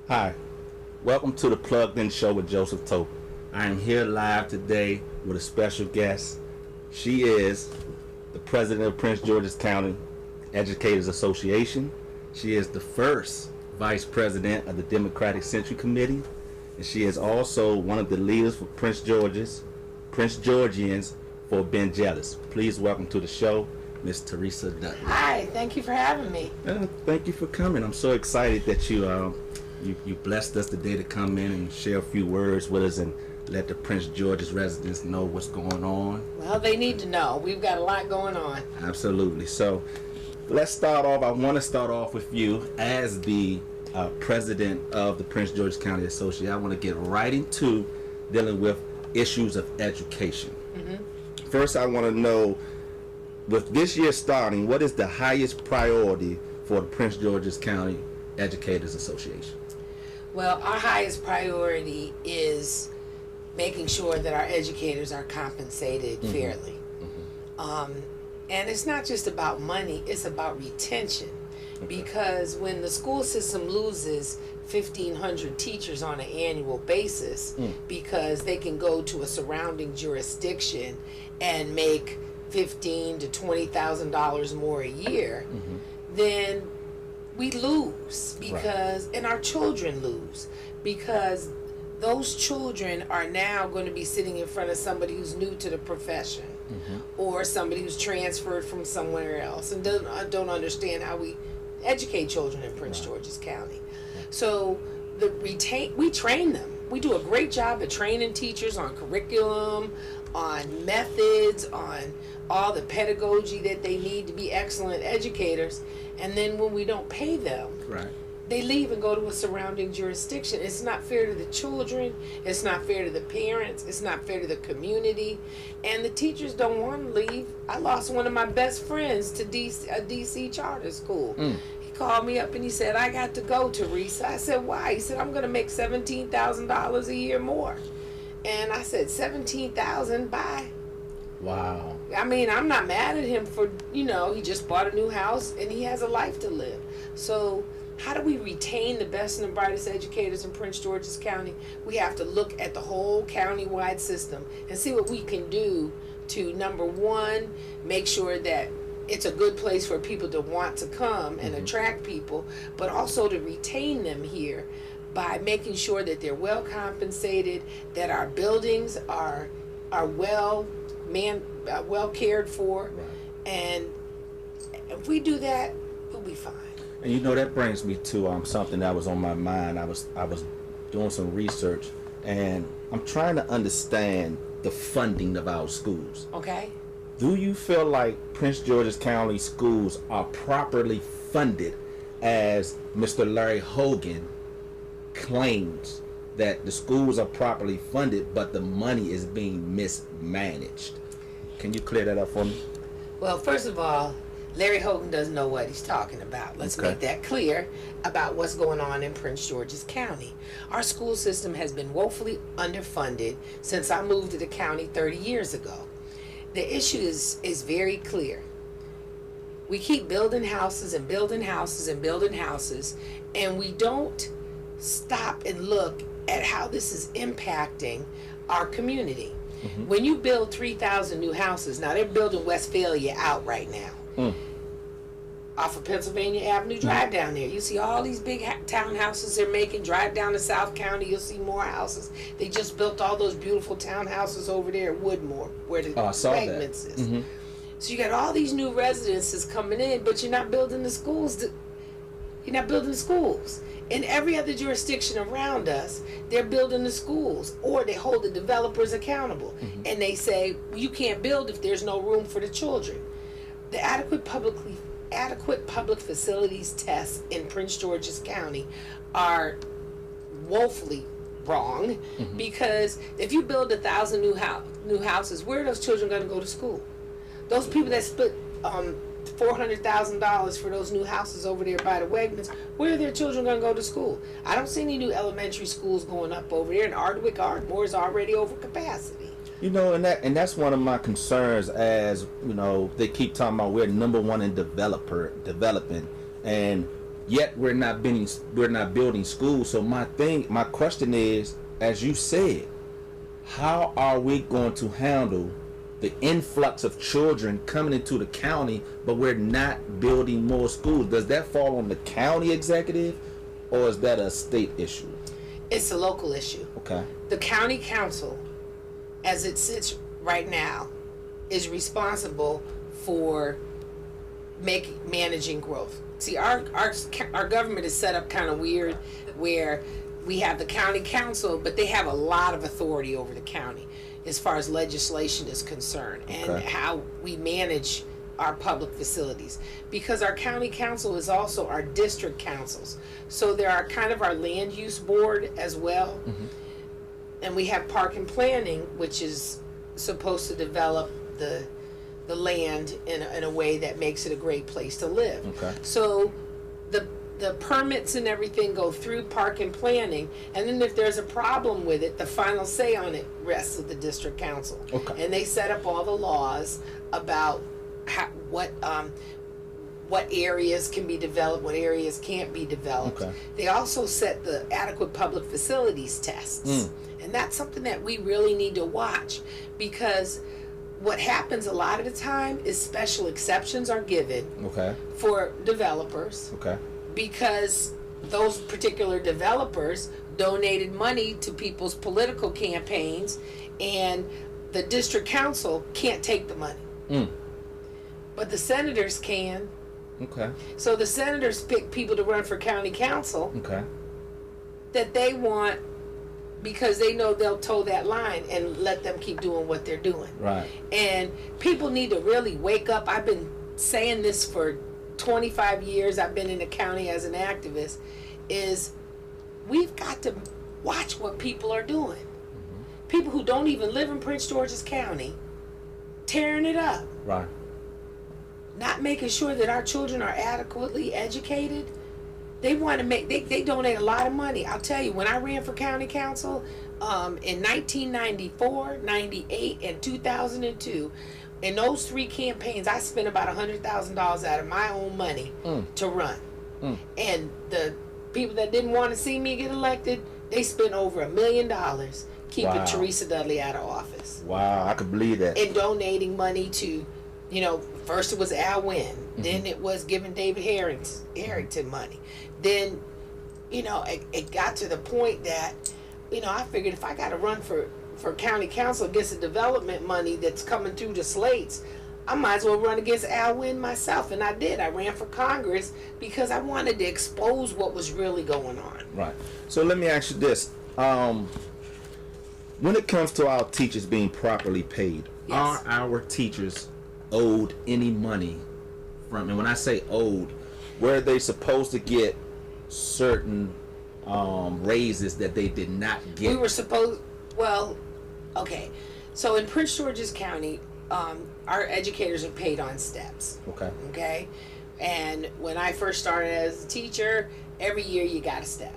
Hi, welcome to the Plugged In Show with Joseph Tolbert. I am here live today with a special guest. She is the president of Prince George's County Educators Association. She is the first vice president of the Democratic Central Committee, and she is also one of the leaders for Prince Georgians for Ben Jealous. Please welcome to the show, Miss Theresa Dudley. Hi, thank you for having me. Thank you for coming. I'm so excited that you blessed us today to come in and share a few words with us and let the Prince George's residents know what's going on. Well, they need to know. We've got a lot going on. Absolutely. So let's start off. I want to start off with you as the president of the Prince George's County Association. I want to get right into dealing with issues of education. Mm-hmm. First, I want to know, with this year starting, what is the highest priority for the Prince George's County Educators Association? Well, our highest priority is making sure that our educators are compensated fairly. Mm-hmm. And it's not just about money, it's about retention. Okay. Because when the school system loses 1,500 teachers on an annual basis because they can go to a surrounding jurisdiction and make $15,000 to $20,000 more a year, then we lose because, and our children lose, because those children are now going to be sitting in front of somebody who's new to the profession or somebody who's transferred from somewhere else and don't understand how we educate children in Prince George's County. So we train them. We do a great job at training teachers on curriculum, on methods, on all the pedagogy that they need to be excellent educators. And then when we don't pay them, they leave and go to a surrounding jurisdiction. It's not fair to the children. It's not fair to the parents. It's not fair to the community. And the teachers don't want to leave. I lost one of my best friends to a DC charter school. He called me up and he said, I got to go, Theresa. I said, why? He said, I'm going to make $17,000 a year more. And I said, $17,000, bye. Wow. I mean, I'm not mad at him for, he just bought a new house and he has a life to live. So how do we retain the best and the brightest educators in Prince George's County? We have to look at the whole county-wide system and see what we can do to, number one, make sure that it's a good place for people to want to come and attract people, but also to retain them here by making sure that they're well compensated, that our buildings are well cared for, and if we do that, we'll be fine. And that brings me to something that was on my mind. I was doing some research, and I'm trying to understand the funding of our schools. Okay. Do you feel like Prince George's County schools are properly funded, as Mr. Larry Hogan claims that the schools are properly funded, but the money is being mismanaged? Can you clear that up for me? Well, first of all, Larry Hogan doesn't know what he's talking about. Let's make that clear about what's going on in Prince George's County. Our school system has been woefully underfunded since I moved to the county 30 years ago. The issue is very clear. We keep building houses and building houses and building houses, and we don't stop and look at how this is impacting our community. When you build 3,000 new houses, now they're building Westphalia out right now. Off of Pennsylvania Avenue, drive down there. You see all these big townhouses they're making. Drive down to South County, you'll see more houses. They just built all those beautiful townhouses over there at Woodmore, where the Wegmans is. So you got all these new residences coming in, but you're not building the schools. You're not building the schools. In every other jurisdiction around us, they're building the schools, or they hold the developers accountable. And they say, you can't build if there's no room for the children. The adequate public facilities tests in Prince George's County are woefully wrong, because if you build 1,000 new houses, where are those children going to go to school? Those people that split $400,000 for those new houses over there by the Wegmans, where are their children going to go to school? I don't see any new elementary schools going up over there, and Ardmore is already over capacity. You know, and that's one of my concerns. As you know, they keep talking about we're #1 in development, and yet we're not building schools. So my question is, as you said, how are we going to handle the influx of children coming into the county, but we're not building more schools? Does that fall on the county executive, or is that a state issue? It's a local issue. Okay. The county council, as it sits right now, is responsible for managing growth. See, our government is set up kind of weird, where we have the county council, but they have a lot of authority over the county as far as legislation is concerned, and how we manage our public facilities. Because our county council is also our district councils. So there are kind of our land use board as well. And we have park and planning, which is supposed to develop the land in a way that makes it a great place to live. So the permits and everything go through park and planning, and then if there's a problem with it, the final say on it rests with the district council. And they set up all the laws about what areas can be developed, what areas can't be developed. They also set the adequate public facilities tests. And that's something that we really need to watch, because what happens a lot of the time is special exceptions are given for developers. Because those particular developers donated money to people's political campaigns, and the district council can't take the money. But the senators can. So the senators pick people to run for county council that they want, because they know they'll toe that line and let them keep doing what they're doing. And people need to really wake up. I've been saying this for 25 years. I've been in the county as an activist. Is we've got to watch what people are doing. People who don't even live in Prince George's County tearing it up. Not making sure that our children are adequately educated. They want to they donate a lot of money. I'll tell you, when I ran for county council in 1994, 98, and 2002, in those 3 campaigns, I spent about $100,000 out of my own money to run. And the people that didn't want to see me get elected, they spent over $1 million keeping Theresa Dudley out of office. Wow, I could believe that. And donating money to, first it was Al Wynn, then it was giving David Harrington money. Then, it got to the point that, I figured if I got to run for county council against the development money that's coming through the slates, I might as well run against Al Wynn myself. And I did. I ran for Congress because I wanted to expose what was really going on. So let me ask you this. When it comes to our teachers being properly paid, are our teachers owed any money from, and when I say owed, were they supposed to get certain raises that they did not get? We were supposed, okay. So in Prince George's County, our educators are paid on steps. Okay. And when I first started as a teacher, every year you got a step.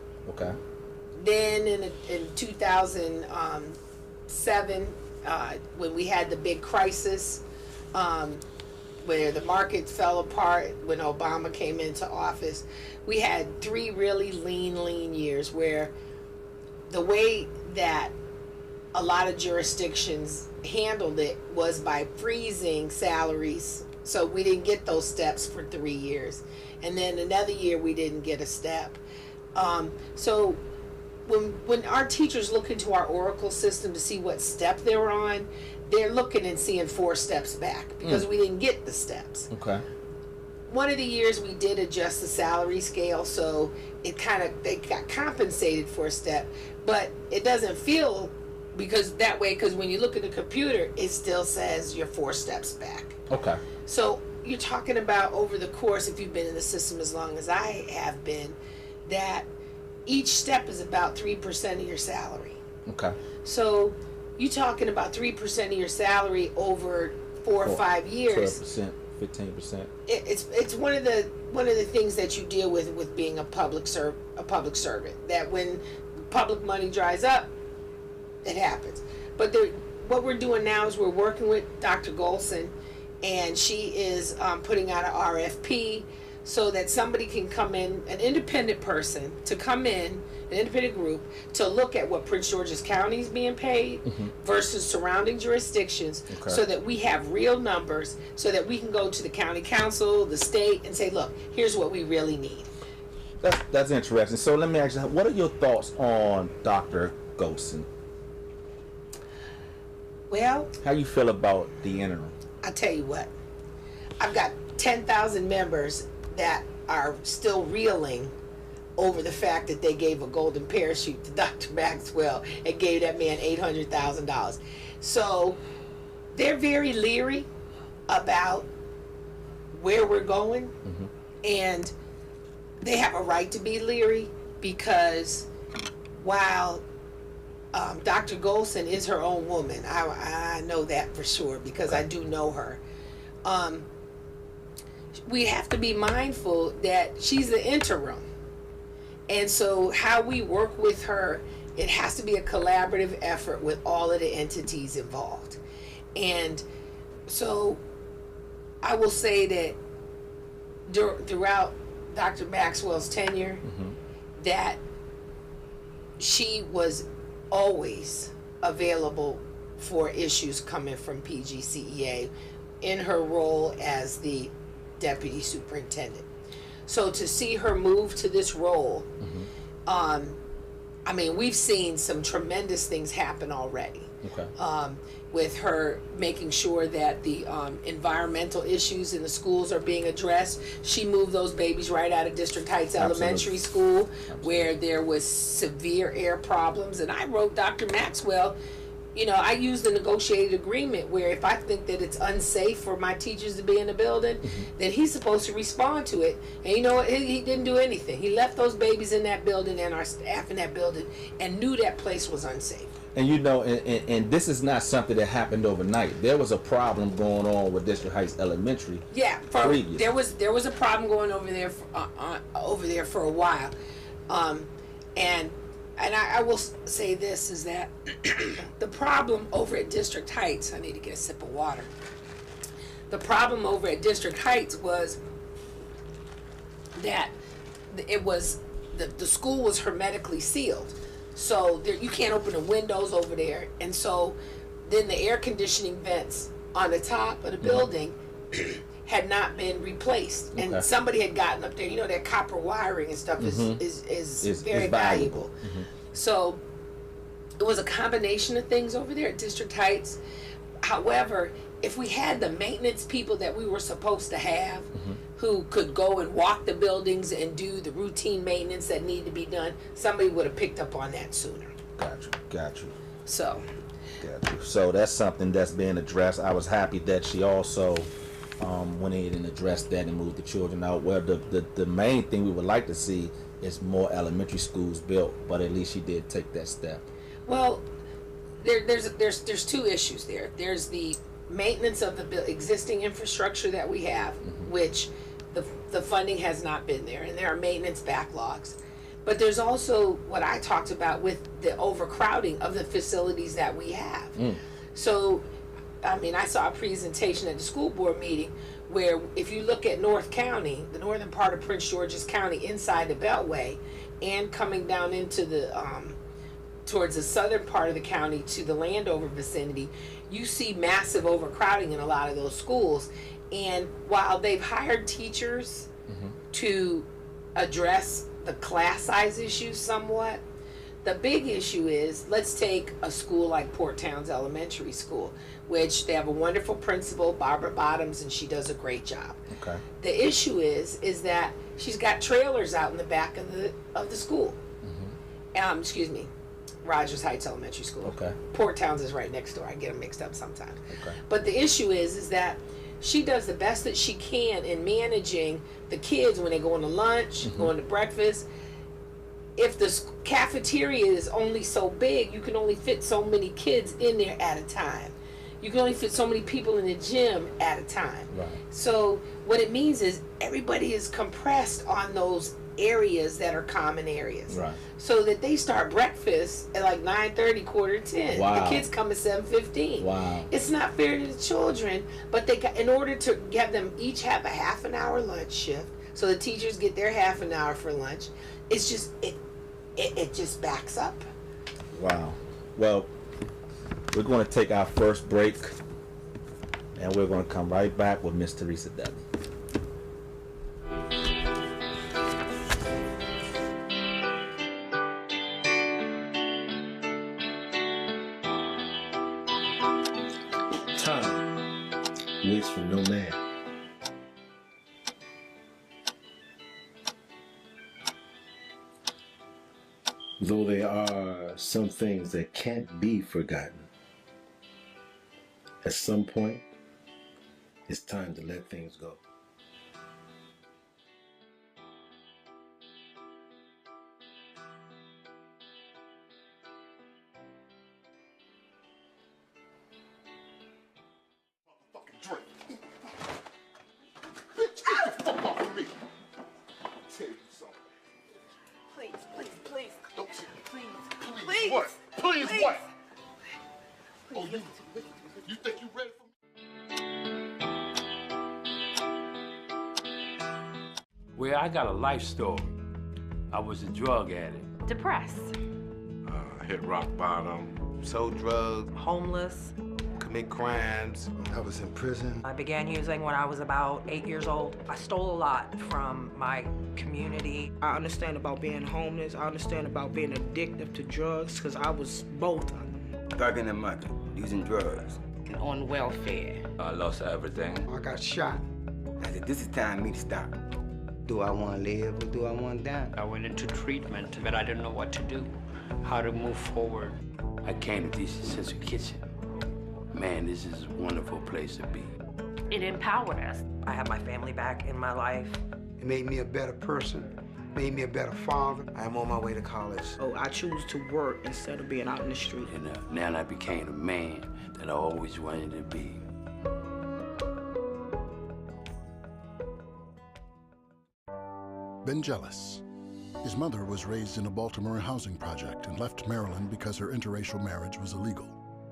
Then in 2007, when we had the big crisis, where the market fell apart when Obama came into office, we had 3 really lean years where the way that a lot of jurisdictions handled it was by freezing salaries. So we didn't get those steps for 3 years. And then another year we didn't get a step. So when our teachers look into our Oracle system to see what step they're on, they're looking and seeing 4 steps back because we didn't get the steps. Okay. One of the years we did adjust the salary scale, so it they got compensated for a step, but it doesn't feel because when you look at the computer, it still says you're 4 steps back. Okay. So you're talking about over the course, if you've been in the system as long as I have been, that each step is about 3% of your salary. Okay. So you're talking about 3% of your salary over 4 or 5 years. 12%, 15%. It's one of the things that you deal with being a public servant. That when public money dries up, it happens. But what we're doing now is we're working with Dr. Golson, and she is putting out an RFP so that somebody can come in, an independent person to come in, an independent group, to look at what Prince George's County is being paid versus surrounding jurisdictions, so that we have real numbers, so that we can go to the county council, the state, and say, look, here's what we really need. That's interesting. So let me ask you, what are your thoughts on Dr. Golson? Well, how you feel about the interim? I'll tell you what. I've got 10,000 members that are still reeling over the fact that they gave a golden parachute to Dr. Maxwell and gave that man $800,000. So they're very leery about where we're going, and they have a right to be leery because while Dr. Golson is her own woman, I know that for sure because I do know her. We have to be mindful that she's the interim. And so how we work with her, it has to be a collaborative effort with all of the entities involved. And so I will say that throughout Dr. Maxwell's tenure, that she was always available for issues coming from PGCEA in her role as the deputy superintendent. So to see her move to this role, I mean, we've seen some tremendous things happen already. With her making sure that the environmental issues in the schools are being addressed. She moved those babies right out of District Heights Elementary School, where there was severe air problems. And I wrote Dr. Maxwell, you know, I used a negotiated agreement where if I think that it's unsafe for my teachers to be in the building, then he's supposed to respond to it. And you know what? He didn't do anything. He left those babies in that building and our staff in that building and knew that place was unsafe. And you know, and this is not something that happened overnight. There was a problem going on with District Heights Elementary. Yeah, there was a problem going over there for a while, and I will say this is that the problem over at District Heights. I need to get a sip of water. The problem over at District Heights was that the school was hermetically sealed. So you can't open the windows over there. And so then the air conditioning vents on the top of the building had not been replaced. And somebody had gotten up there. You know, that copper wiring and stuff is very valuable. So it was a combination of things over there at District Heights. However, if we had the maintenance people that we were supposed to have, who could go and walk the buildings and do the routine maintenance that needed to be done, somebody would have picked up on that sooner. Got you. So that's something that's being addressed. I was happy that she also went in and addressed that and moved the children out. Well, the main thing we would like to see is more elementary schools built, but at least she did take that step. Well, there's two issues there. There's the maintenance of the existing infrastructure that we have, which the funding has not been there, and there are maintenance backlogs. But there's also what I talked about with the overcrowding of the facilities that we have. So, I mean, I saw a presentation at the school board meeting where if you look at North County, the northern part of Prince George's County inside the Beltway and coming down into the towards the southern part of the county to the Landover vicinity, you see massive overcrowding in a lot of those schools. And while they've hired teachers to address the class size issues somewhat, the big issue is, let's take a school like Port Towns Elementary School, which they have a wonderful principal, Barbara Bottoms, and she does a great job. Okay. The issue is that she's got trailers out in the back of the school. Excuse me, Rogers Heights Elementary School. Okay. Port Towns is right next door. I get them mixed up sometimes. Okay. But the issue is that she does the best that she can in managing the kids when they go into lunch, going to breakfast. If the cafeteria is only so big, you can only fit so many kids in there at a time. You can only fit so many people in the gym at a time. Right. So what it means is everybody is compressed on those areas that are common areas. Right. So that they start breakfast at like 9:30, 9:45. Wow. The kids come at 7:15. Wow. It's not fair to the children, but they got, in order to have them each have a half an hour lunch shift, so the teachers get their half an hour for lunch. It's just it just backs up. Wow. Well, we're going to take our first break, and we're going to come right back with Miss Theresa Dudley. Time waits for no man. Though there are some things that can't be forgotten, at some point, it's time to let things go. Drink. Bitch, get the fuck off of me. I'll tell you something. Please. Don't Please. Please what? Please what? Oh, you think you ready for me? Well, I got a life story. I was a drug addict. Depressed. Hit rock bottom, sold drugs, Homeless. commit crimes. I was in prison. I began using when I was about 8 years old. I stole a lot from my community. I understand about being homeless. I understand about being addicted to drugs because I was both. Thugging and mugging, using drugs. On welfare. I lost everything. I got shot. I said, this is time for me to stop. Do I want to live or do I want to die? I went into treatment, but I didn't know what to do, how to move forward. I came to this Essential Kitchen. Man, this is a wonderful place to be. It empowered us. I have my family back in my life. It made me a better person, made me a better father. I'm on my way to college. Oh, I choose to work instead of being out in the street. And now I became the man that I always wanted to be. Ben jealous. His mother was raised in a Baltimore housing project and left Maryland because her interracial marriage was illegal.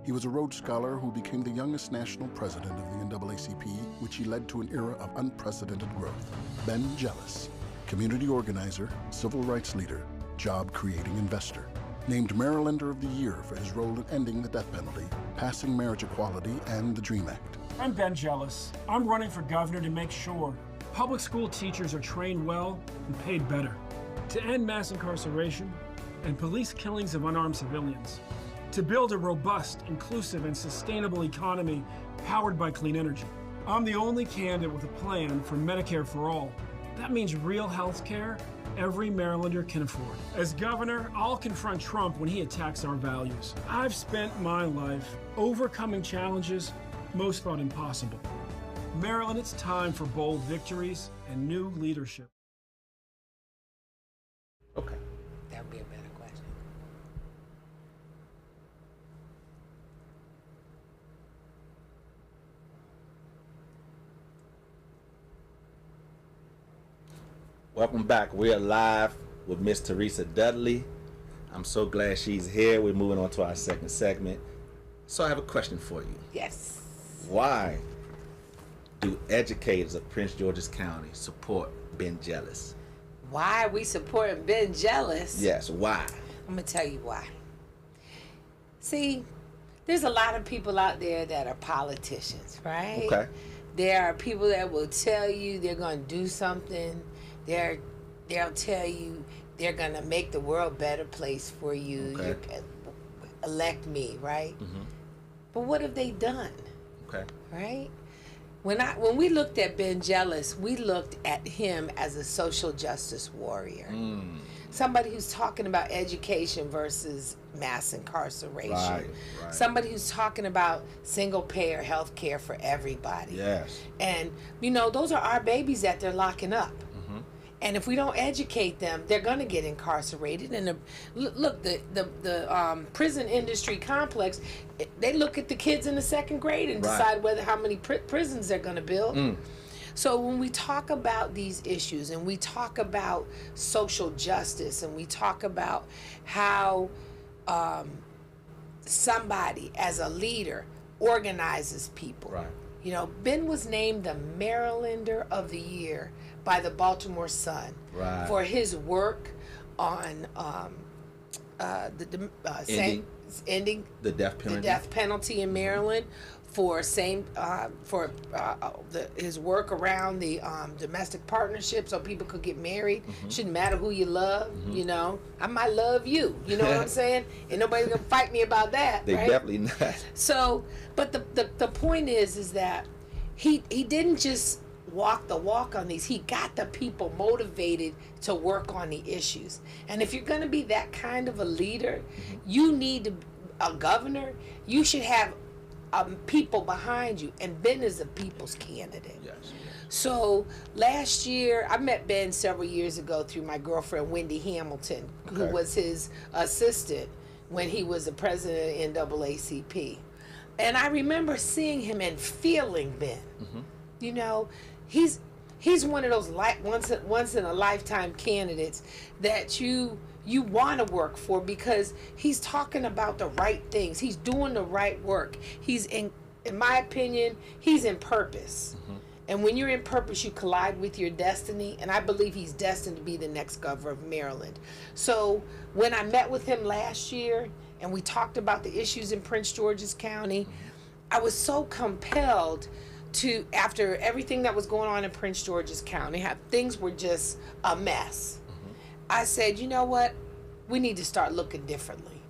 He was a Rhodes Scholar who became the youngest national president of the NAACP, which he led to an era of unprecedented growth. Ben jealous. Community organizer, civil rights leader, job-creating investor. Named Marylander of the Year for his role in ending the death penalty, passing marriage equality, and the DREAM Act. I'm Ben Jealous. I'm running for governor to make sure public school teachers are trained well and paid better, to end mass incarceration and police killings of unarmed civilians, to build a robust, inclusive, and sustainable economy powered by clean energy. I'm the only candidate with a plan for Medicare for all. That means real health care every Marylander can afford. As governor, I'll confront Trump when he attacks our values. I've spent my life overcoming challenges most thought impossible. Maryland, it's time for bold victories and new leadership. Okay. That would be a better question. Welcome back. We are live with Miss Theresa Dudley. I'm so glad she's here. We're moving on to our second segment. So I have a question for you. Yes. Why do educators of Prince George's County support Ben Jealous? Why we supporting Ben Jealous? Yes, why? I'm gonna tell you why. See, there's a lot of people out there that are politicians, right? Okay. There are people that will tell you they're going to do something. They'll tell you they're going to make the world a better place for you. Okay. Elect me, right? Mm-hmm. But what have they done? Okay. Right? When we looked at Ben Jealous, we looked at him as a social justice warrior. Somebody who's talking about education versus mass incarceration. Right. Somebody who's talking about single payer health care for everybody. Yes. And, those are our babies that they're locking up. And if we don't educate them, they're going to get incarcerated. And the prison industry complex, they look at the kids in the second grade and decide how many prisons they're going to build. So when we talk about these issues and we talk about social justice and we talk about how somebody as a leader organizes people. Right. Ben was named the Marylander of the Year by the Baltimore Sun for his work on ending the death penalty. The death penalty in Maryland, for his work around the domestic partnership, so people could get married. Shouldn't matter who you love. I might love you. You know what I'm saying? And nobody's gonna fight me about that. They right? definitely not. So, but the point is that he didn't just walk the walk on these. He got the people motivated to work on the issues. And if you're going to be that kind of a leader, you need a governor. You should have people behind you. And Ben is a people's candidate. Yes. So last year, I met Ben several years ago through my girlfriend, Wendy Hamilton, who was his assistant when he was the president of NAACP. And I remember seeing him and feeling Ben. He's one of those once in a lifetime candidates that you want to work for, because he's talking about the right things. He's doing the right work. He's in my opinion, he's in purpose. And when you're in purpose, you collide with your destiny. And I believe he's destined to be the next governor of Maryland. So when I met with him last year and we talked about the issues in Prince George's County, I was so compelled to, after everything that was going on in Prince George's County, how things were just a mess. I said, you know what? We need to start looking differently.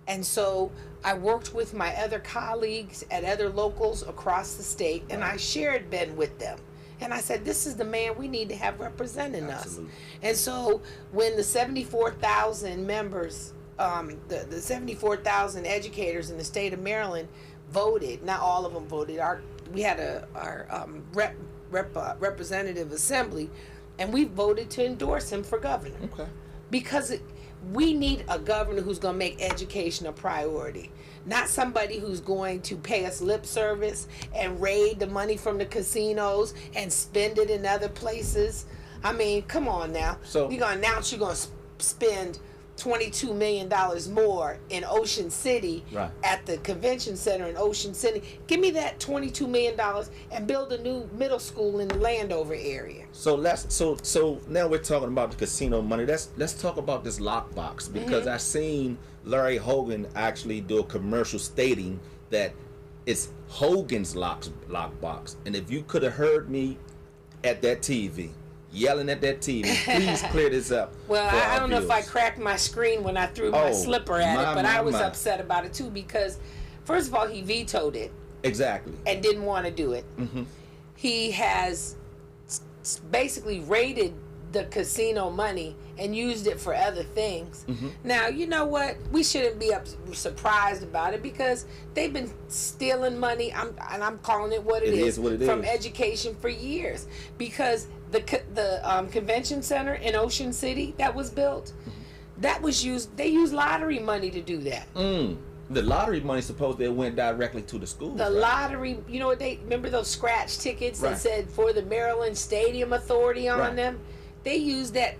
And so I worked with my other colleagues at other locals across the state, and I shared Ben with them. And I said, this is the man we need to have representing us. And so when the 74,000 members, the 74,000 educators in the state of Maryland voted, not all of them voted, we had our representative assembly, and we voted to endorse him for governor. Because we need a governor who's going to make education a priority, not somebody who's going to pay us lip service and raid the money from the casinos and spend it in other places. I mean, come on now. So you're going to announce you're going to spend $22 million more in Ocean City, at the convention center in Ocean City. Give me that $22 million and build a new middle school in the Landover area. So now we're talking about the casino money. Let's talk about this lockbox, because I seen Larry Hogan actually do a commercial stating that it's Hogan's lockbox. And if you could have heard me at that TV yelling at that TV, please clear this up. Well, I don't know if I cracked my screen when I threw my slipper at it, but I was upset about it too, because first of all, he vetoed it. Exactly. And didn't want to do it. He has basically raided the casino money and used it for other things. Now, you know what? We shouldn't be surprised about it, because they've been stealing money, I'm calling it what it is, from education for years. Because the convention center in Ocean City that was built, that was used, they used lottery money to do that. The lottery money supposedly went directly to the schools. The lottery, you know what remember those scratch tickets that said for the Maryland Stadium Authority on them? They used that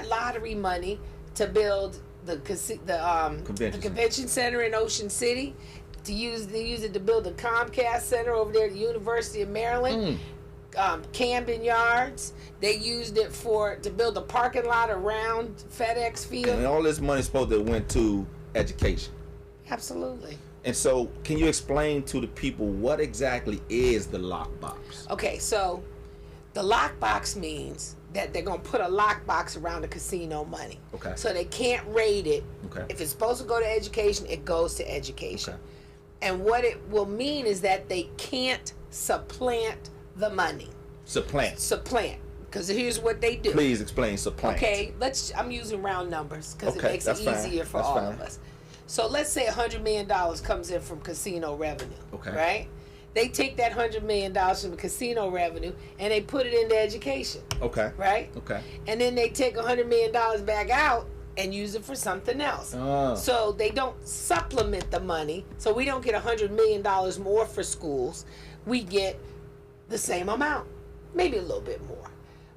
lottery money to build the convention center in Ocean City. They used it to build the Comcast Center over there at the University of Maryland. Camden Yards. They used it to build a parking lot around FedEx Field. And all this money supposed to went to education. Absolutely. And so, can you explain to the people what exactly is the lockbox? Okay, so the lockbox means that they're going to put a lockbox around the casino money. Okay. So they can't raid it. Okay. If it's supposed to go to education, it goes to education. Okay. And what it will mean is that they can't supplant the money. Supplant. Because here's what they do. Please explain supplant. Okay, I'm using round numbers because it Okay, makes that's it fine. easier for That's all fine. of us. So let's say $100 million comes in from casino revenue. Okay. Right? They take that $100 million from the casino revenue and they put it into education. Okay. Right? Okay. And then they take $100 million back out and use it for something else. Oh. So they don't supplement the money. So we don't get $100 million more for schools. We get the same amount, maybe a little bit more.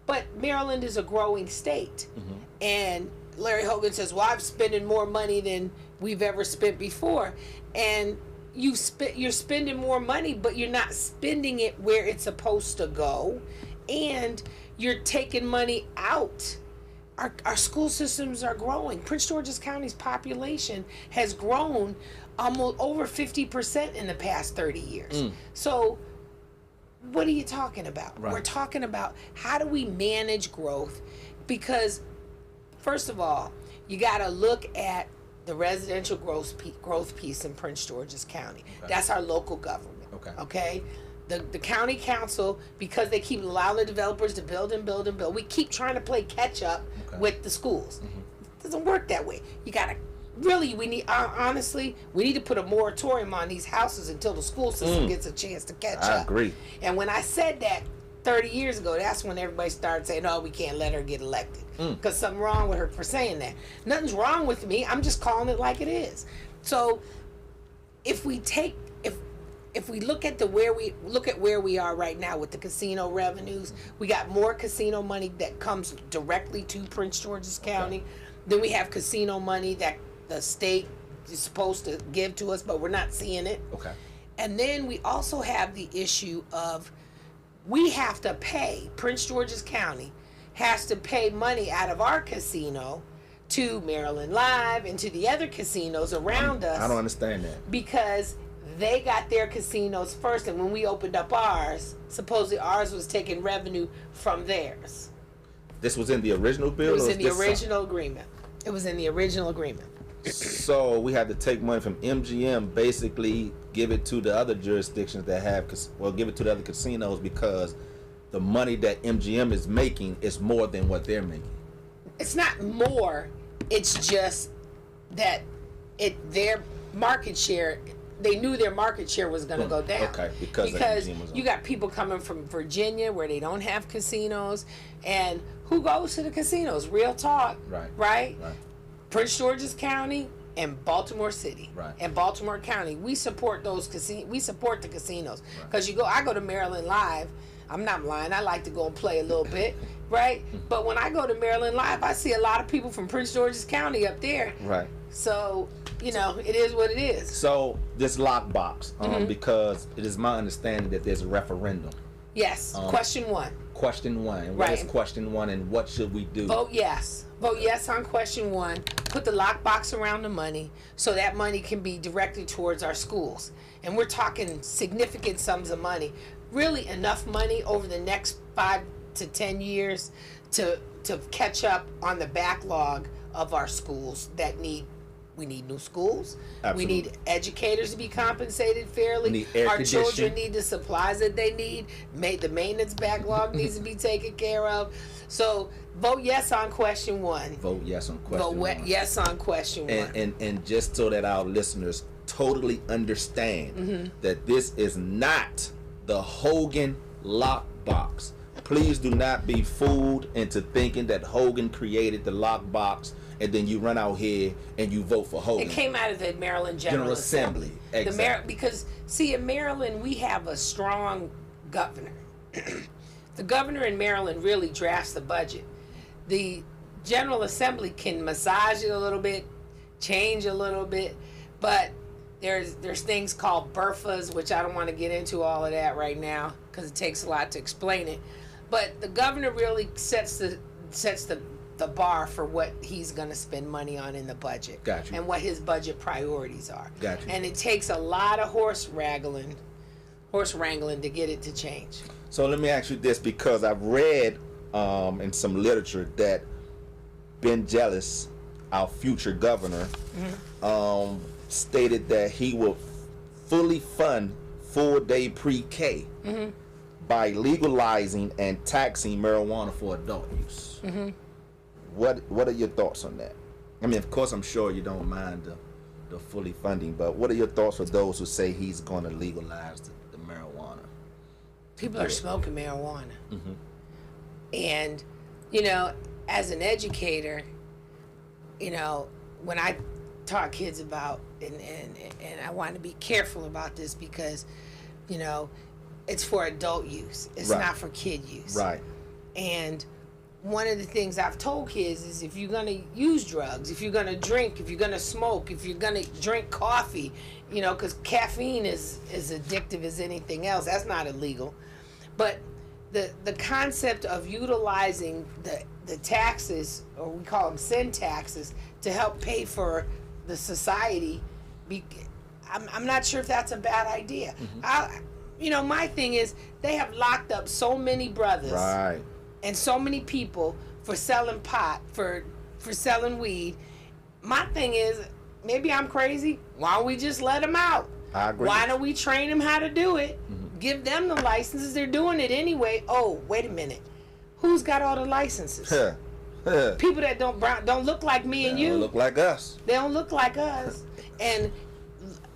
But Maryland is a growing state. Mm-hmm. And Larry Hogan says, well, I'm spending more money than we've ever spent before. And you're spending more money, but you're not spending it where it's supposed to go. And you're taking money out. Our school systems are growing. Prince George's County's population has grown almost over 50% in the past 30 years. So what are you talking about? Right. We're talking about how do we manage growth? Because first of all, you got to look at the residential growth piece in Prince George's County. Okay. That's our local government. Okay. Okay? The county council, because they keep allowing the developers to build and build and build, we keep trying to play catch up with the schools. It doesn't work that way. You got to really, we need to put a moratorium on these houses until the school system gets a chance to catch up. I agree. And when I said that 30 years ago, that's when everybody started saying, oh, we can't let her get elected. Because something wrong with her for saying that. Nothing's wrong with me. I'm just calling it like it is. So if we look at where we are right now with the casino revenues, we got more casino money that comes directly to Prince George's County. Then we have casino money that the state is supposed to give to us, but we're not seeing it. Okay. And then we also have the issue of we have to pay, Prince George's County has to pay money out of our casino to Maryland Live and to the other casinos around us. I don't understand that. Because they got their casinos first, and when we opened up ours, supposedly ours was taking revenue from theirs. This was in the original bill? It was in the original agreement. It was in the original agreement. So we had to take money from MGM, basically give it to the other jurisdictions that have, give it to the other casinos because the money that MGM is making is more than what they're making. It's not more. It's just that their market share. They knew their market share was going to go down. Okay, because MGM was on. You got people coming from Virginia where they don't have casinos, and who goes to the casinos? Real talk, right? Prince George's County and Baltimore City, and Baltimore County. We support those We support the casinos because I go to Maryland Live. I'm not lying. I like to go and play a little bit, right? But when I go to Maryland Live, I see a lot of people from Prince George's County up there. Right. So, it is what it is. So, this lockbox, because it is my understanding that there's a referendum. Yes. Question 1. Question 1. And what is question 1 and what should we do? Vote yes. Vote yes on question 1. Put the lockbox around the money so that money can be directed towards our schools. And we're talking significant sums of money. Really enough money over the next 5 to 10 years to catch up on the backlog of our schools that we need new schools. Absolutely. We need educators to be compensated fairly. We need air Our conditioning. children need the supplies that they need. The maintenance backlog needs to be taken care of. So vote yes on question 1. Vote yes on question 1. Vote yes on question 1. And just so that our listeners totally understand that this is not the Hogan lockbox. Please do not be fooled into thinking that Hogan created the lockbox and then you run out here and you vote for Hogan. It came out of the Maryland General Assembly. Exactly. Because, see, in Maryland, we have a strong governor. The governor in Maryland really drafts the budget. The General Assembly can massage it a little bit, change a little bit, but there's things called BRFAs, which I don't want to get into all of that right now because it takes a lot to explain it. But the governor really sets the the bar for what he's going to spend money on in the budget. Gotcha. And what his budget priorities are. Gotcha. And it takes a lot of horse wrangling to get it to change. So let me ask you this, because I've read in some literature that Ben Jealous, our future governor, stated that he will fully fund full-day pre-K by legalizing and taxing marijuana for adult use. What are your thoughts on that? I mean, of course, I'm sure you don't mind the fully funding, but what are your thoughts for those who say he's going to legalize the marijuana? People are smoking marijuana. And, you know, as an educator, you know, when I talk kids about, and I want to be careful about this because, you know, it's for adult use. It's not for kid use. Right. And one of the things I've told kids is if you're going to use drugs, if you're going to drink, if you're going to smoke, if you're going to drink coffee, you know, because caffeine is addictive as anything else. That's not illegal. But the concept of utilizing the taxes, or we call them sin taxes, to help pay for the society, I'm not sure if that's a bad idea. You know, my thing is they have locked up so many brothers and so many people for selling pot, for selling weed. My thing is, maybe I'm crazy. Why don't we just let them out? I agree. Why don't we train them how to do it? Give them the licenses. They're doing it anyway. Oh, wait a minute. Who's got all the licenses? People that don't look like me and you. Don't look like us. They don't look like us. And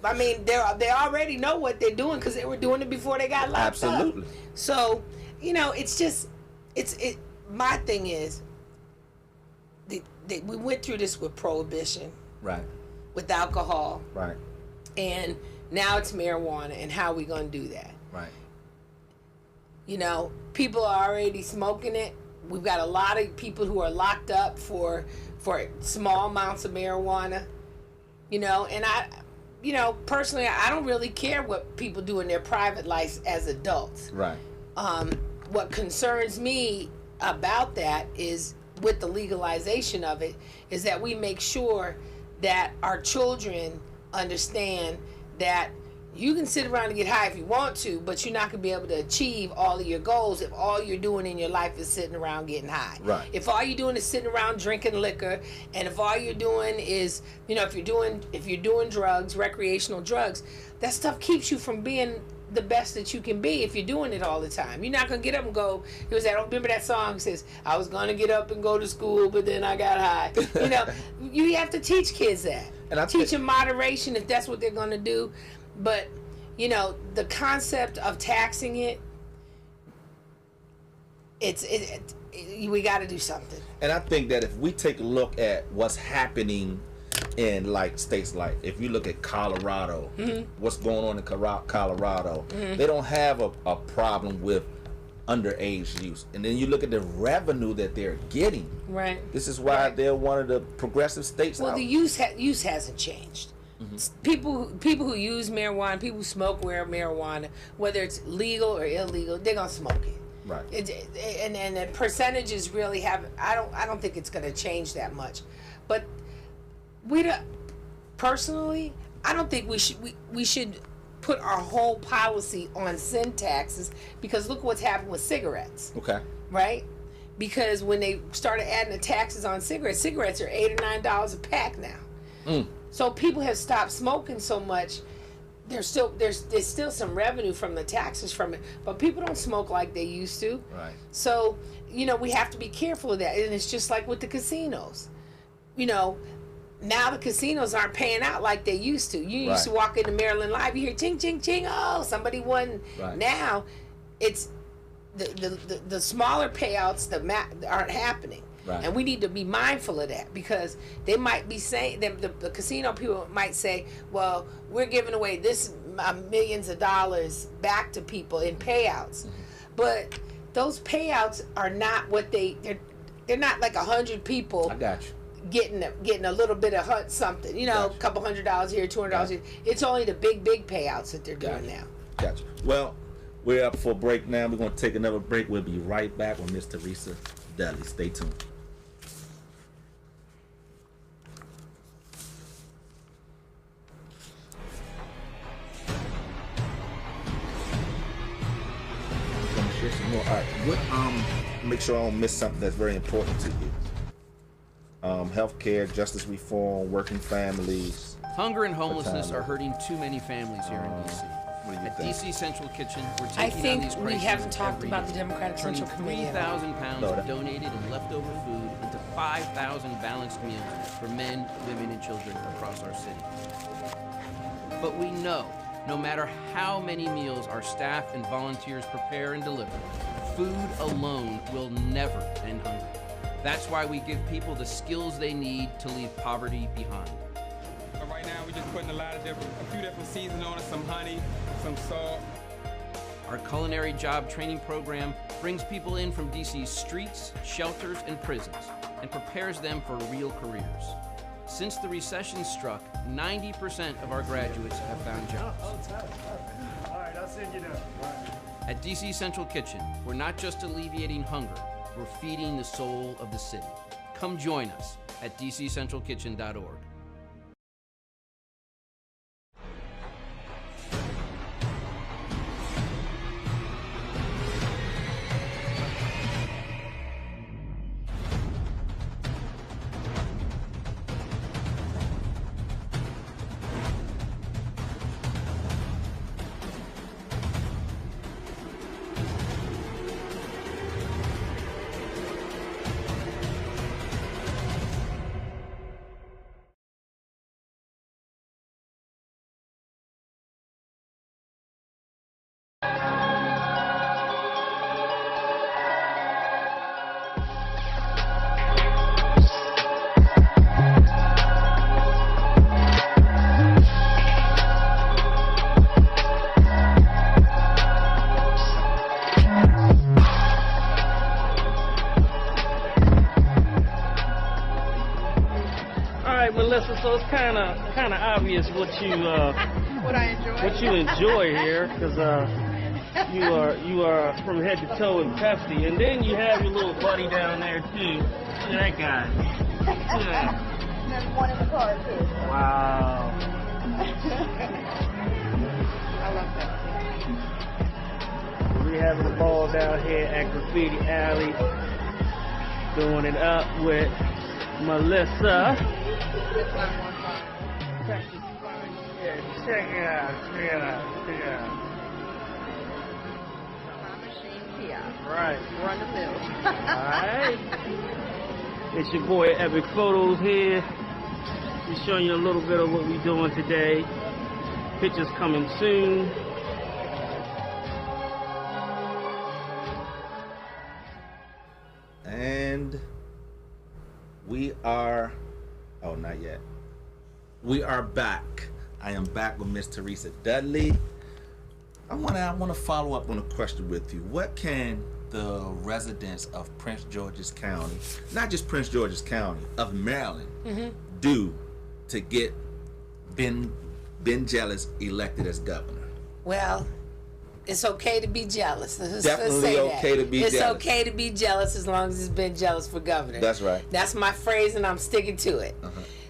I mean, they already know what they're doing because they were doing it before they got locked up. Absolutely. So, you know, it's just, my thing is, we went through this with prohibition. Right. With alcohol. Right. And now it's marijuana, and how are we going to do that? Right. You know, people are already smoking it. We've got a lot of people who are locked up for small amounts of marijuana. You know, and personally, I don't really care what people do in their private lives as adults. Right. What concerns me about that is, with the legalization of it, is that we make sure that our children understand that you can sit around and get high if you want to, but you're not going to be able to achieve all of your goals if all you're doing in your life is sitting around getting high. Right. If all you're doing is sitting around drinking liquor, and if all you're doing is, you know, if you're doing drugs, recreational drugs, that stuff keeps you from being the best that you can be if you're doing it all the time. You're not going to get up and go, remember that song that says, I was going to get up and go to school, but then I got high. You know, you have to teach kids that. And teach them moderation if that's what they're going to do. But, you know, the concept of taxing it, we got to do something. And I think that if we take a look at what's happening in like states like, if you look at Colorado, what's going on in Colorado, they don't have a problem with underage use. And then you look at the revenue that they're getting. Right. This is why they're one of the progressive states. Well, the use hasn't changed. People who use marijuana, people who smoke marijuana, whether it's legal or illegal, they're gonna smoke it. Right. And the percentages really haven't. I don't think it's gonna change that much. But personally, I don't think we should put our whole policy on sin taxes, because look what's happened with cigarettes. Okay. Right? Because when they started adding the taxes on cigarettes are $8 or $9 a pack now. So people have stopped smoking so much. There's still some revenue from the taxes from it, but people don't smoke like they used to. Right. So, you know, we have to be careful of that. And it's just like with the casinos. You know, now the casinos aren't paying out like they used to. You used to walk into Maryland Live, you hear ching, ching, ching, oh, somebody won. Right. Now, it's the smaller payouts that aren't happening. Right. And we need to be mindful of that, because they might be saying, the casino people might say, well, we're giving away this millions of dollars back to people in payouts. But those payouts are not what they're not like 100 people. I got you. Getting a little bit of something, you know, a couple $100 here, $200 here. It's only the big payouts that they're doing now. Gotcha. Well, we're up for a break now. We're going to take another break. We'll be right back with Miss Theresa Dudley. Stay tuned. What make sure I don't miss something that's very important to you. Healthcare, justice reform, working families. Hunger and homelessness are hurting too many families here in D.C. At D.C. Central Kitchen, we're taking I think on these we crises haven't talked every about day, the Democratic Central Committee. turning 3,000 pounds of donated and leftover food into 5,000 balanced meals for men, women, and children across our city. But we know, no matter how many meals our staff and volunteers prepare and deliver, food alone will never end hunger. That's why we give people the skills they need to leave poverty behind. But right now, we're just putting a few different seasons on it, some honey, some salt. Our culinary job training program brings people in from DC's streets, shelters, and prisons and prepares them for real careers. Since the recession struck, 90% of our graduates have found jobs. All right, I'll send you down. At DC Central Kitchen, we're not just alleviating hunger, we're feeding the soul of the city. Come join us at dccentralkitchen.org. Melissa, so it's kind of obvious what you enjoy here, because you are from head to toe in Pepsi, and then you have your little buddy down there too. Look at that guy. Yeah. There's one in the car too. Wow. I love Pepsi. We're having a ball down here at Graffiti Alley, doing it up with Melissa. Check it out. My machine kiosk. Right. Run the mill. Alright. It's your boy Epic Photos here. We're showing you a little bit of what we're doing today. Pictures coming soon. And we are, oh, not yet. We are back. I am back with Miss Theresa Dudley. I want to follow up on a question with you. What can the residents of Prince George's County, not just Prince George's County, of Maryland, do to get Ben Jealous elected as governor? Well, it's okay to be jealous. Definitely okay to be jealous. It's okay to be jealous as long as it's been jealous for governor. That's right. That's my phrase, and I'm sticking to it.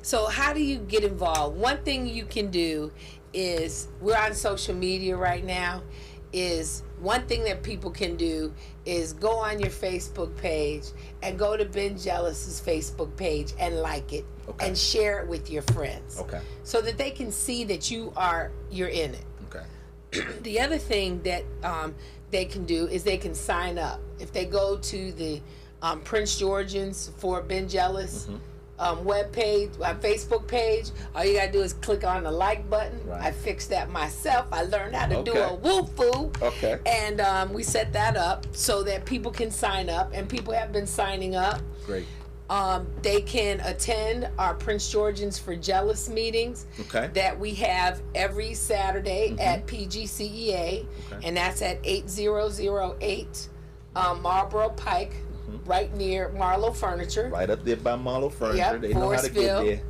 So how do you get involved? One thing you can do is, we're on social media right now, is one thing that people can do is go on your Facebook page and go to Ben Jealous's Facebook page and like it and share it with your friends. So that they can see that you're in it. The other thing that they can do is they can sign up. If they go to the Prince Georgians for Ben Jealous web page, Facebook page, all you gotta do is click on the like button. I fixed that myself. I learned how to do a woo-foo. And we set that up so that people can sign up, and people have been signing up. Great. They can attend our Prince Georgians for Jealous meetings that we have every Saturday at PGCEA, and that's at 8008 Marlboro Pike, right near Marlowe Furniture. Right up there by Marlowe Furniture. Yep, they know how to get there.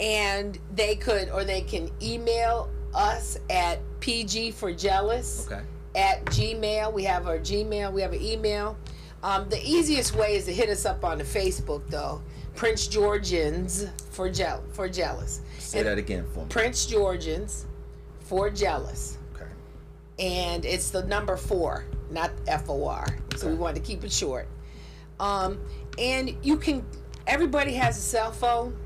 And they can email us at pgforjealous at Gmail. We have our Gmail. We have an email. The easiest way is to hit us up on the Facebook, though. Prince Georgians for Jealous. Say that again for me. Prince Georgians for Jealous. And it's the number 4, not FOR. So we wanted to keep it short. And you can, everybody has a cell phone,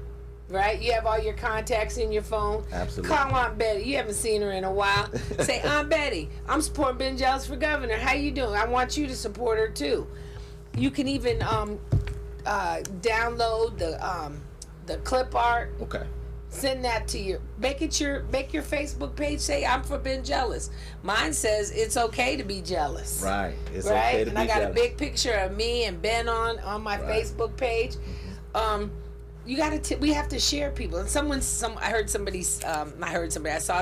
right? You have all your contacts in your phone. Absolutely. Call Aunt Betty. You haven't seen her in a while. Say, Aunt Betty, I'm supporting Ben Jealous for governor. How you doing? I want you to support her too. You can even download the clip art. Okay. Send that to your make your Facebook page say I'm for Ben Jealous. Mine says it's okay to be jealous. Right. It's right? okay to and be I got jealous. a big picture of me and Ben on my Facebook page. You got to we have to share people. And I saw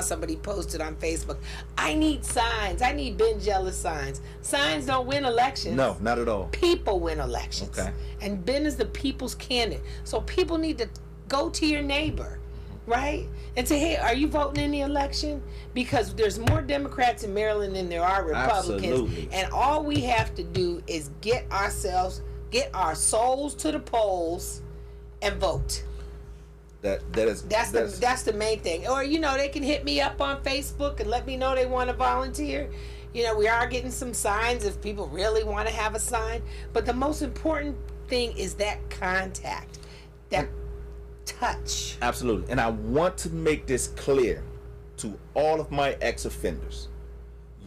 somebody posted on Facebook, I need signs. I need Ben Jealous signs. Signs don't win elections. No, not at all. People win elections. Okay. And Ben is the people's candidate. So people need to go to your neighbor, right? And say, hey, are you voting in the election? Because there's more Democrats in Maryland than there are Republicans. Absolutely. And all we have to do is get our souls to the polls and vote. That's the main thing. Or they can hit me up on Facebook and let me know they want to volunteer. We are getting some signs if people really want to have a sign. But the most important thing is that contact, that touch. Absolutely. And I want to make this clear to all of my ex-offenders.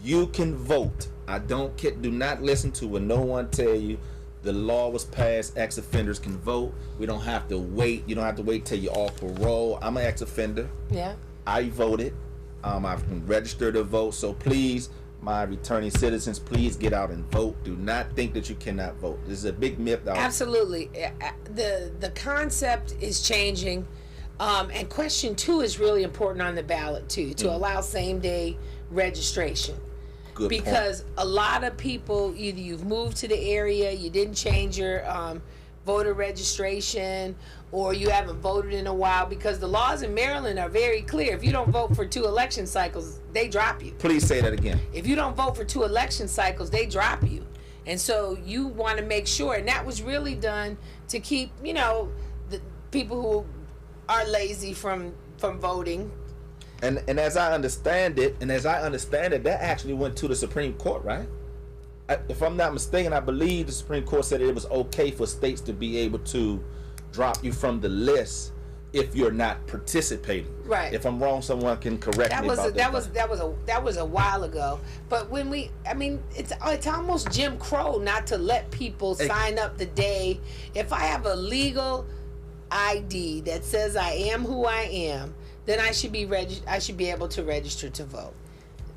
You can vote. I don't care. Do not listen to what no one tell you. The law was passed. Ex-offenders can vote. We don't have to wait. You don't have to wait till you're off parole. I'm an ex-offender. Yeah. I voted. I've been registered to vote. So please, my returning citizens, please get out and vote. Do not think that you cannot vote. This is a big myth. Absolutely. The concept is changing. And question 2 is really important on the ballot too, to allow same-day registration. Good because point. A lot of people, either you've moved to the area, you didn't change your voter registration, or you haven't voted in a while, because the laws in Maryland are very clear. If you don't vote for 2 election cycles, they drop you. Please say that again. If you don't vote for 2 election cycles, they drop you. And so you want to make sure, and that was really done to keep, the people who are lazy from voting. And as I understand it, that actually went to the Supreme Court, right? If I'm not mistaken, I believe the Supreme Court said it was okay for states to be able to drop you from the list if you're not participating. Right. If I'm wrong, someone can correct me about that. That was a while ago. But when it's almost Jim Crow not to let people sign up the day. If I have a legal ID that says I am who I am, then I should be able to register to vote.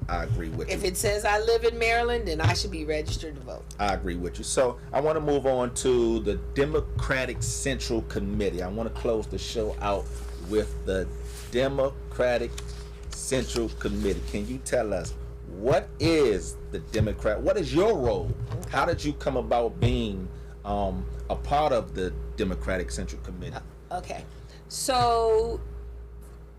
I agree with you. If it says I live in Maryland, then I should be registered to vote. I agree with you. So I want to move on to the Democratic Central Committee. I want to close the show out with the Democratic Central Committee. Can you tell us what is your role? How did you come about being a part of the Democratic Central Committee? Okay. So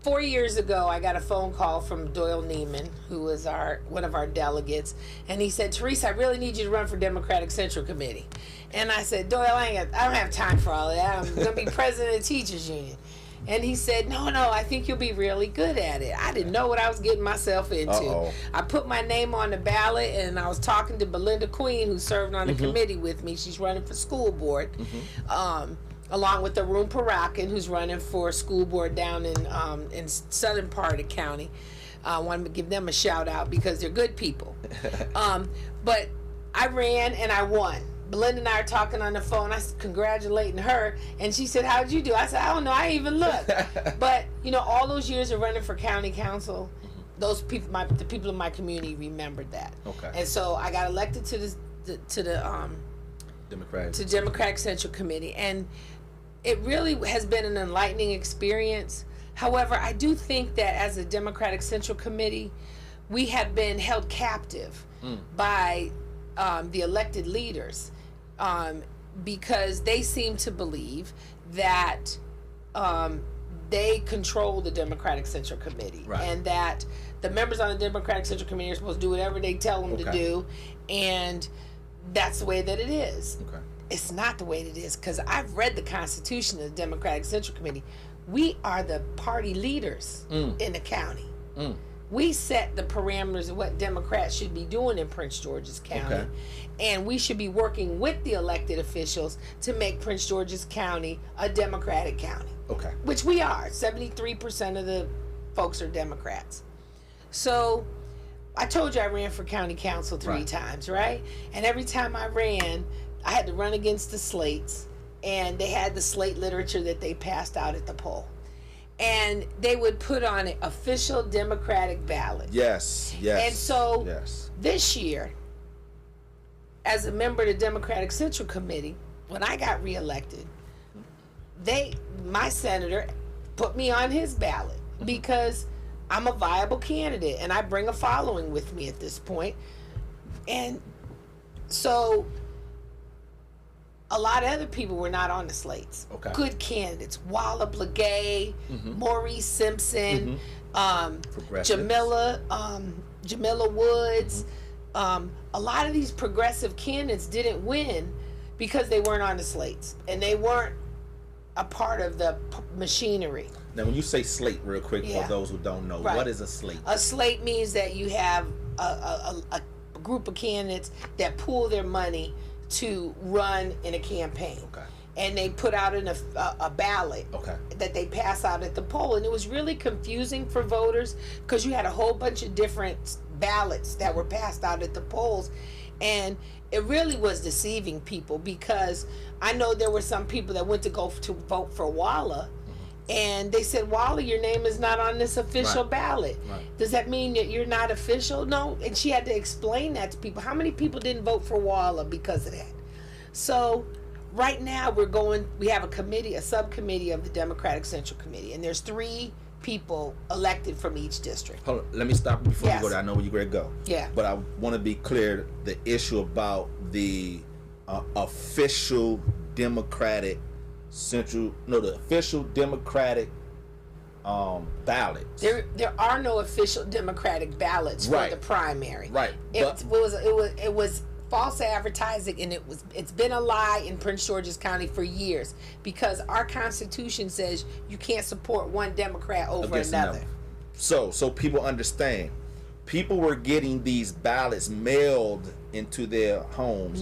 4 years ago, I got a phone call from Doyle Neiman, who was one of our delegates, and he said, Theresa, I really need you to run for Democratic Central Committee. And I said, Doyle, I don't have time for all of that. I'm going to be president of the Teachers Union. And he said, no, I think you'll be really good at it. I didn't know what I was getting myself into. Uh-oh. I put my name on the ballot, and I was talking to Belinda Queen, who served on the committee with me. She's running for school board. Along with Arun Parakan, who's running for school board down in southern part of the county. I want to give them a shout out because they're good people. But I ran and I won. Belinda and I are talking on the phone. I was congratulating her, and she said, how'd you do? I said, I don't know. I didn't even look. But, all those years of running for county council, those people, the people in my community remembered that. Okay. And so I got elected to the Democratic Central Committee, and it really has been an enlightening experience. However, I do think that as a Democratic Central Committee, we have been held captive by the elected leaders because they seem to believe that they control the Democratic Central Committee, right, and that the members on the Democratic Central Committee are supposed to do whatever they tell them to do, and that's the way that it is. Okay. It's not the way it is, because I've read the Constitution of the Democratic Central Committee. We are the party leaders in the county. we set the parameters of what Democrats should be doing in Prince George's County. Okay. And we should be working with the elected officials to make Prince George's County a Democratic county. Okay. Which we are. 73% of the folks are Democrats. So I told you I ran for county council 3 times, right? And every time I ran, I had to run against the slates, and they had the slate literature that they passed out at the poll. And they would put on an official Democratic ballot. Yes, yes. And so yes. This year, as a member of the Democratic Central Committee, when I got reelected, my senator put me on his ballot because I'm a viable candidate and I bring a following with me at this point. And so a lot of other people were not on the slates. Okay. Good candidates. Walla Blagay, Maurice Simpson, Jamila Woods. A lot of these progressive candidates didn't win because they weren't on the slates and they weren't a part of the machinery. Now, when you say slate, real quick, Yeah. for those who don't know, what is a slate? A slate means that you have a group of candidates that pool their money to run in a campaign. Okay. And they put out a ballot that they pass out at the poll. And it was really confusing for voters because you had a whole bunch of different ballots that were passed out at the polls. And it really was deceiving people because I know there were some people that went to vote for Walla, and they said, Walla, your name is not on this official ballot. Does that mean that you're not official? No. And she had to explain that to people. How many people didn't vote for Walla because of that? So right now we have a subcommittee of the Democratic Central Committee, and there's 3 people elected from each district. Hold on, let me stop you before you go there. I know where you're ready to go. Yeah. But I want to be clear, the issue about the official Democratic the official Democratic ballots. There are no official Democratic ballots for the primary. Right. It was false advertising, and it's been a lie in Prince George's County for years because our Constitution says you can't support one Democrat over another. So people understand. People were getting these ballots mailed into their homes.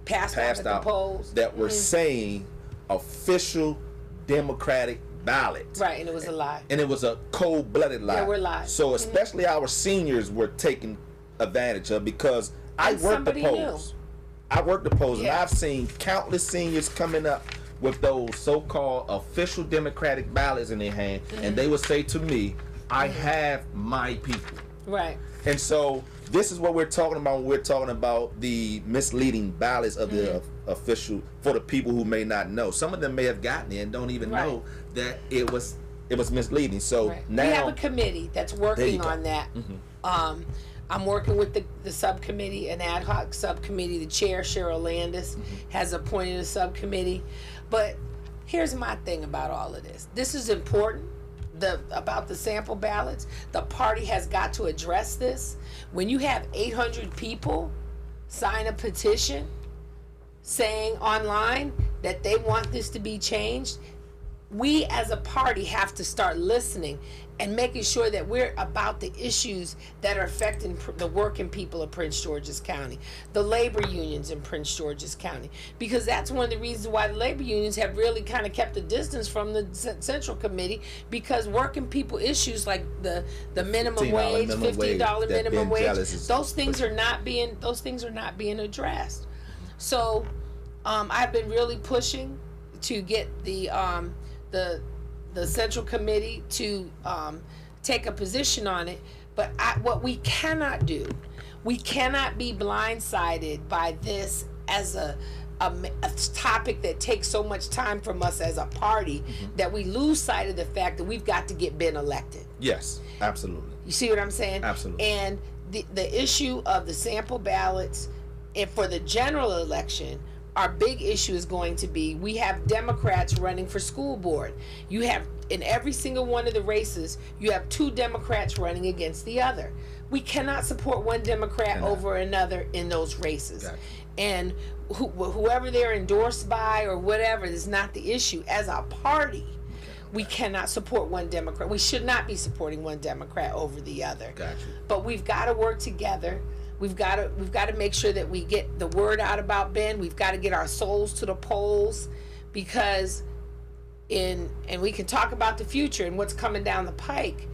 Passed out at the polls. That were saying official Democratic ballots. Right, and it was a lie. And it was a cold-blooded lie. There were lies. So especially our seniors were taken advantage of because I worked the polls. And I've seen countless seniors coming up with those so-called official Democratic ballots in their hand, and they would say to me, I have my people. Right. And so this is what we're talking about when we're talking about the misleading ballots of the official, for the people who may not know. Some of them may have gotten it and don't even know that it was misleading. So now we have a committee that's working on that. I'm working with the subcommittee, an ad hoc subcommittee. The chair, Cheryl Landis, has appointed a subcommittee. But here's my thing about all of this. This is important. About the sample ballots, the party has got to address this. When you have 800 people sign a petition saying online that they want this to be changed, we as a party have to start listening and making sure that we're about the issues that are affecting the working people of Prince George's County, the labor unions in Prince George's County, because that's one of the reasons why the labor unions have really kind of kept a distance from the Central Committee, because working people issues like the minimum wage, $50 minimum wage, those things are not being addressed. So I've been really pushing to get the Central Committee to take a position on it. But what we cannot do, we cannot be blindsided by this as a topic that takes so much time from us as a party that we lose sight of the fact that we've got to get Ben elected. Yes, absolutely. You see what I'm saying? Absolutely. And the issue of the sample ballots, and for the general election, our big issue is going to be, we have Democrats running for school board. You have, in every single one of the races, you have 2 Democrats running against the other. We cannot support one Democrat over another in those races. Gotcha. And whoever they're endorsed by or whatever is not the issue. As a party, We cannot support one Democrat. We should not be supporting one Democrat over the other. Gotcha. But we've got to work together. We've got to make sure that we get the word out about Ben. We've got to get our souls to the polls, because and we can talk about the future and what's coming down the pike.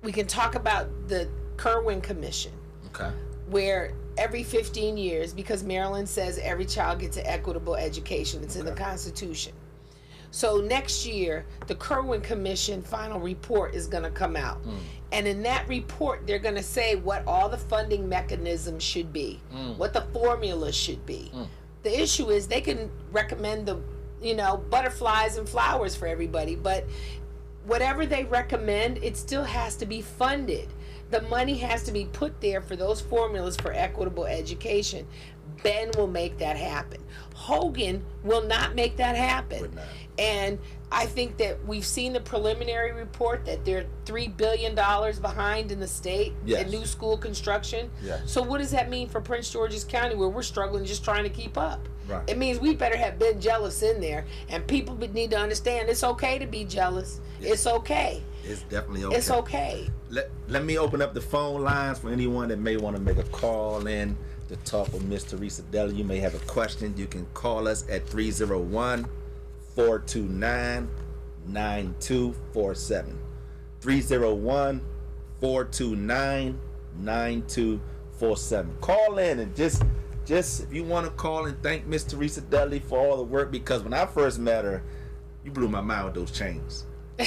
We can talk about the Kerwin Commission, Okay. where every 15 years, because Maryland says every child gets an equitable education, it's in the Constitution. So next year, the Kerwin Commission final report is going to come out. And in that report, they're going to say what all the funding mechanisms should be, what the formula should be. The issue is they can recommend the, butterflies and flowers for everybody, but whatever they recommend, it still has to be funded. The money has to be put there for those formulas for equitable education. Ben will make that happen. Hogan will not make that happen. And I think that we've seen the preliminary report that they're $3 billion behind in the state in new school construction. So what does that mean for Prince George's County, where we're struggling just trying to keep up? It means we better have Ben Jealous in there, and people need to understand it's okay to be jealous. It's okay. It's definitely okay. It's okay. Let me open up the phone lines for anyone that may want to make a call in to talk with Miss Theresa Dudley. You may have a question. You can call us at 301-429-9247. 301-429-9247. Call in and just if you want to call and thank Miss Theresa Dudley for all the work, because when I first met her, you blew my mind with those chains. You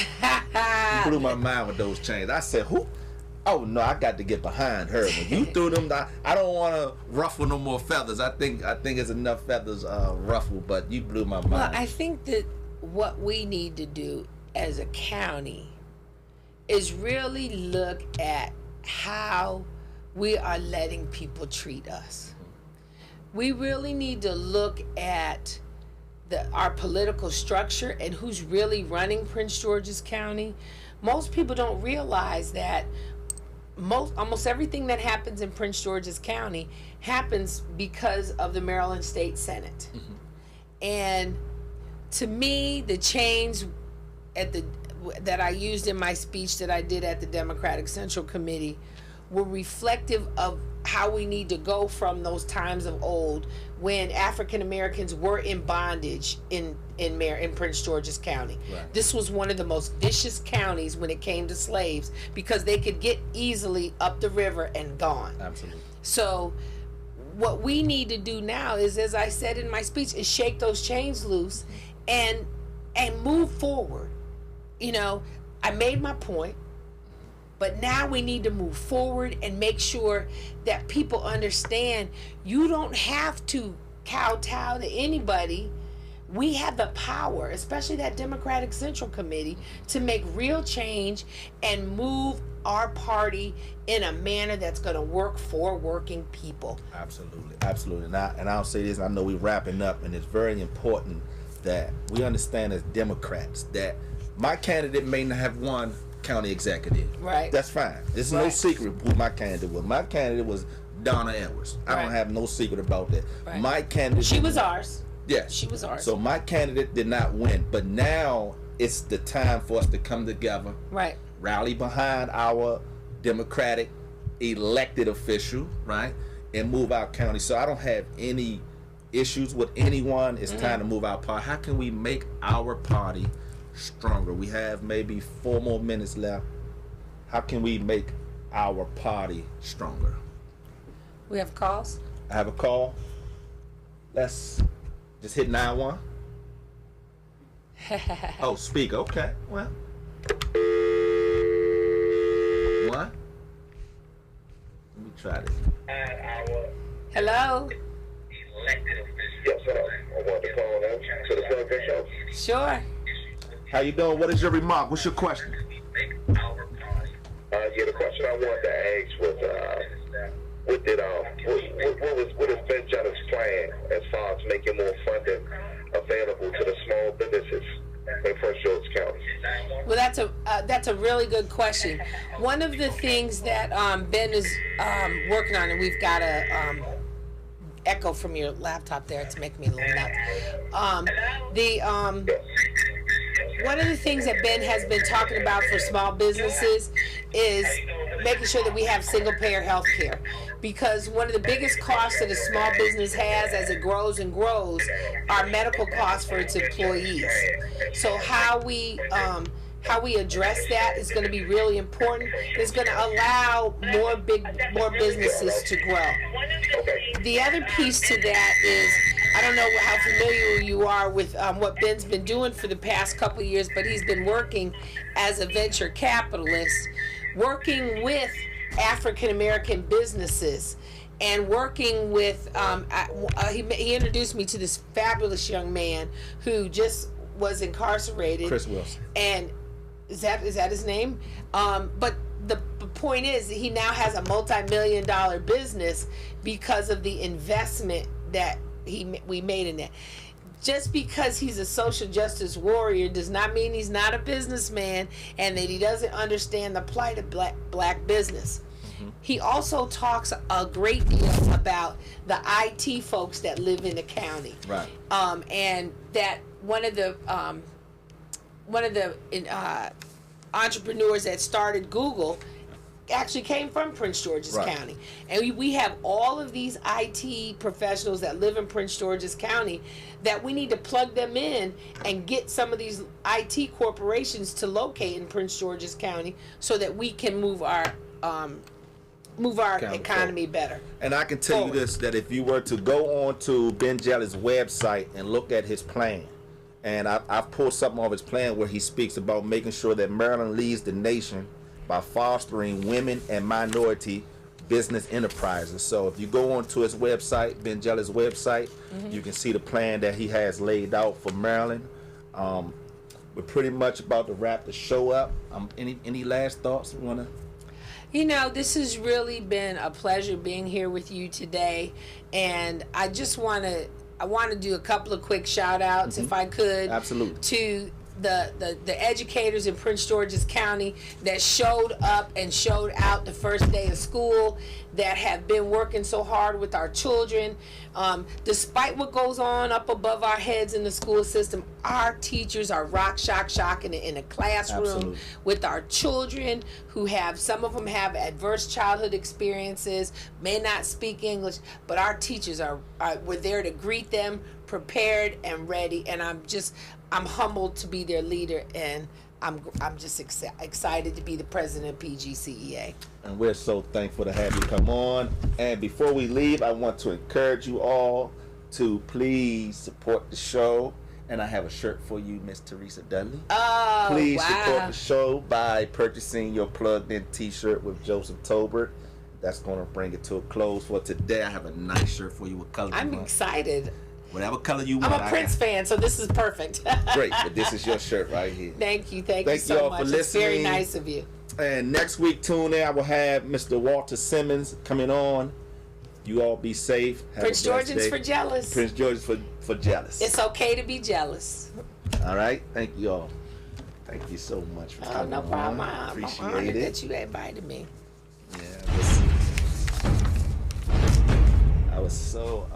blew my mind with those chains. I said, who? Oh no, I got to get behind her. When you threw them, I don't want to ruffle no more feathers. I think it's enough feathers ruffled, but you blew my mind. Well, I think that what we need to do as a county is really look at how we are letting people treat us. We really need to look at our political structure and who's really running Prince George's County. Most people don't realize that almost everything that happens in Prince George's County happens because of the Maryland State Senate. And to me, the change that I used in my speech that I did at the Democratic Central Committee were reflective of how we need to go from those times of old when African Americans were in bondage in Prince George's County. This was one of the most vicious counties when it came to slaves, because they could get easily up the river and gone. Absolutely. So what we need to do now is, as I said in my speech, is shake those chains loose and move forward. I made my point. But now we need to move forward and make sure that people understand you don't have to kowtow to anybody. We have the power, especially that Democratic Central Committee, to make real change and move our party in a manner that's going to work for working people. Absolutely, absolutely. And I'll say this, I know we're wrapping up, and it's very important that we understand as Democrats that my candidate may not have won county executive. Right. That's fine. There's no secret who my candidate was. My candidate was Donna Edwards. I don't have no secret about that. My candidate. She was ours. Yes. She was ours. So my candidate did not win, but now it's the time for us to come together. Right. Rally behind our Democratic elected official, right, and move our county. So I don't have any issues with anyone. It's time to move our party. How can we make our party stronger? We have maybe 4 more minutes left. How can we make our party stronger? We have calls? I have a call. Let's just hit 9-1. Oh, speak. Okay. Well. 1. Let me try this. Hello? Yes, sir. I want to call out to the Tolbert show. Sure. How you doing? What is your remark? What's your question? The question I wanted to ask was, what is Ben Jealous' plan as far as making more funding available to the small businesses in Prince George's County? Well, that's a really good question. One of the things that Ben is working on, and we've got a echo from your laptop there. It's making me a little nuts. one of the things that Ben has been talking about for small businesses is making sure that we have single-payer health care. Because one of the biggest costs that a small business has as it grows and grows are medical costs for its employees. So how we address that is going to be really important. It's going to allow more businesses to grow. The other piece to that is, I don't know how familiar you are with what Ben's been doing for the past couple of years, but he's been working as a venture capitalist, working with African American businesses, and working with. He introduced me to this fabulous young man who just was incarcerated. Chris Wilson. And is that his name? But the point is, he now has a multi-million-dollar business because of the investment that we made in that. Just because he's a social justice warrior does not mean he's not a businessman and that he doesn't understand the plight of black business. Mm-hmm. He also talks a great deal about the IT folks that live in the county, right? And that one of the entrepreneurs that started Google actually came from Prince George's County. And we have all of these IT professionals that live in Prince George's County that we need to plug them in and get some of these IT corporations to locate in Prince George's County so that we can move our economy better. And I can tell you this, that if you were to go on to Ben Jelly's website and look at his plan, and I've pulled something off his plan where he speaks about making sure that Maryland leads the nation by fostering women and minority business enterprises. So if you go onto his website, Ben Jelly's website, you can see the plan that he has laid out for Maryland. We're pretty much about to wrap the show up. Any last thoughts you want to? You know, this has really been a pleasure being here with you today, and I just want to do a couple of quick shout outs, if I could. Absolutely. To the educators in Prince George's County that showed up and showed out the first day of school, that have been working so hard with our children. Despite what goes on up above our heads in the school system, our teachers are shocking in a classroom with our children who some of them have adverse childhood experiences, may not speak English, but our teachers we're there to greet them, prepared and ready, and I'm humbled to be their leader, and I'm just excited to be the president of PGCEA. And we're so thankful to have you come on. And before we leave, I want to encourage you all to please support the show. And I have a shirt for you, Miss Theresa Dudley. Oh, please wow. support the show by purchasing your plugged-in T-shirt with Joseph Tolbert. That's going to bring it to a close for today. I have a nice shirt for you. What color I'm you want? Excited. Whatever color you want. I'm a Prince fan, so this is perfect. Great, but this is your shirt right here. Thank you so all much. for listening. It's very nice of you. And next week, tune in. I will have Mr. Walter Simmons coming on. You all be safe. Have Prince Georgians for jealous. Prince Georgians for jealous. It's okay to be jealous. All right. Thank you all. Thank you so much for coming no problem. on. Appreciate I'm honored it. that you invited me. Yeah. I was so...